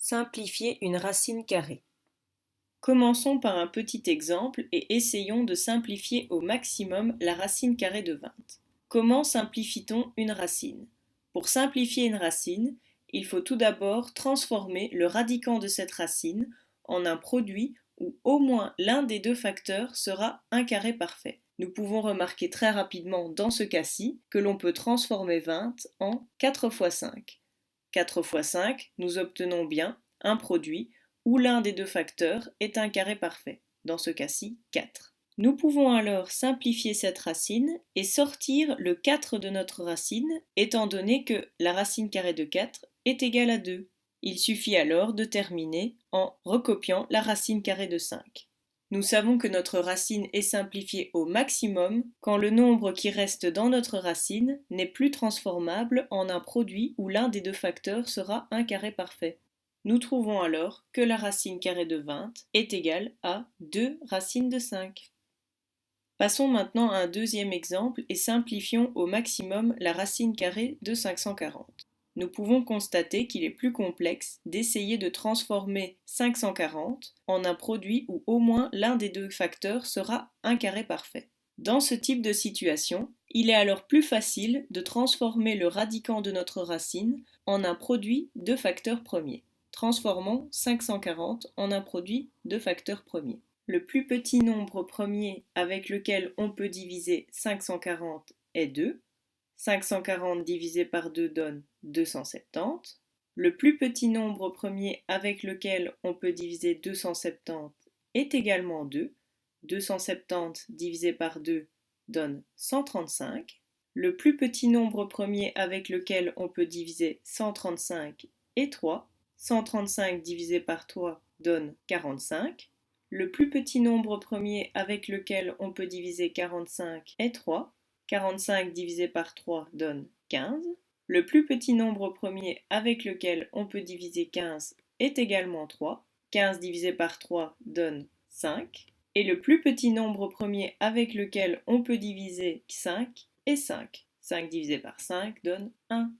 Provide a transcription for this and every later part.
Simplifier une racine carrée. Commençons par un petit exemple et essayons de simplifier au maximum la racine carrée de 20. Comment simplifie-t-on une racine? Pour simplifier une racine, il faut tout d'abord transformer le radicand de cette racine en un produit où au moins l'un des deux facteurs sera un carré parfait. Nous pouvons remarquer très rapidement dans ce cas-ci que l'on peut transformer 20 en 4 fois 5. 4 fois 5, nous obtenons bien un produit où l'un des deux facteurs est un carré parfait, dans ce cas-ci 4. Nous pouvons alors simplifier cette racine et sortir le 4 de notre racine, étant donné que la racine carrée de 4 est égale à 2. Il suffit alors de terminer en recopiant la racine carrée de 5. Nous savons que notre racine est simplifiée au maximum quand le nombre qui reste dans notre racine n'est plus transformable en un produit où l'un des deux facteurs sera un carré parfait. Nous trouvons alors que la racine carrée de 20 est égale à 2 racines de 5. Passons maintenant à un deuxième exemple et simplifions au maximum la racine carrée de 540. Nous pouvons constater qu'il est plus complexe d'essayer de transformer 540 en un produit où au moins l'un des deux facteurs sera un carré parfait. Dans ce type de situation, il est alors plus facile de transformer le radicand de notre racine en un produit de facteurs premiers. Transformons 540 en un produit de facteurs premiers. Le plus petit nombre premier avec lequel on peut diviser 540 est 2. 540 divisé par 2 donne 270. Le plus petit nombre premier avec lequel on peut diviser 270 est également 2. 270 divisé par 2 donne 135. Le plus petit nombre premier avec lequel on peut diviser 135 est 3. 135 divisé par 3 donne 45. Le plus petit nombre premier avec lequel on peut diviser 45 est 3. 45 divisé par 3 donne 15. Le plus petit nombre premier avec lequel on peut diviser 15 est également 3. 15 divisé par 3 donne 5. Et le plus petit nombre premier avec lequel on peut diviser 5 est 5. 5 divisé par 5 donne 1.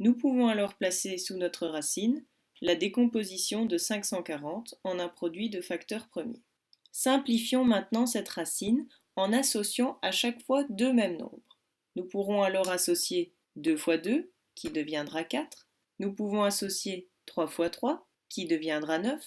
Nous pouvons alors placer sous notre racine la décomposition de 540 en un produit de facteurs premiers. Simplifions maintenant cette racine en associant à chaque fois deux mêmes nombres. Nous pourrons alors associer 2 fois 2, qui deviendra 4. Nous pouvons associer 3 fois 3, qui deviendra 9.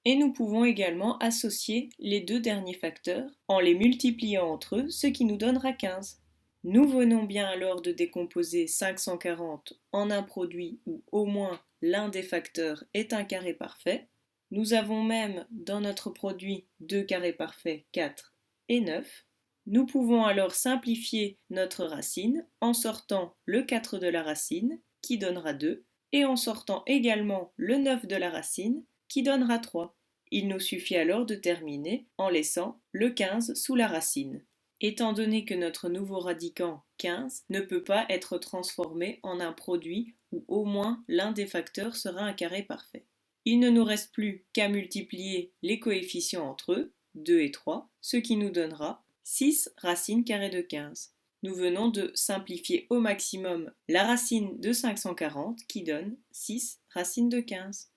Et nous pouvons également associer les deux derniers facteurs en les multipliant entre eux, ce qui nous donnera 15. Nous venons bien alors de décomposer 540 en un produit où au moins l'un des facteurs est un carré parfait. Nous avons même dans notre produit deux carrés parfaits, 4 et 9. Nous pouvons alors simplifier notre racine en sortant le 4 de la racine, qui donnera 2, et en sortant également le 9 de la racine, qui donnera 3. Il nous suffit alors de terminer en laissant le 15 sous la racine. Étant donné que notre nouveau radicand 15 ne peut pas être transformé en un produit où au moins l'un des facteurs sera un carré parfait. Il ne nous reste plus qu'à multiplier les coefficients entre eux, 2 et 3, ce qui nous donnera 6 racines carrées de 15. Nous venons de simplifier au maximum la racine de 540 qui donne 6 racines de 15.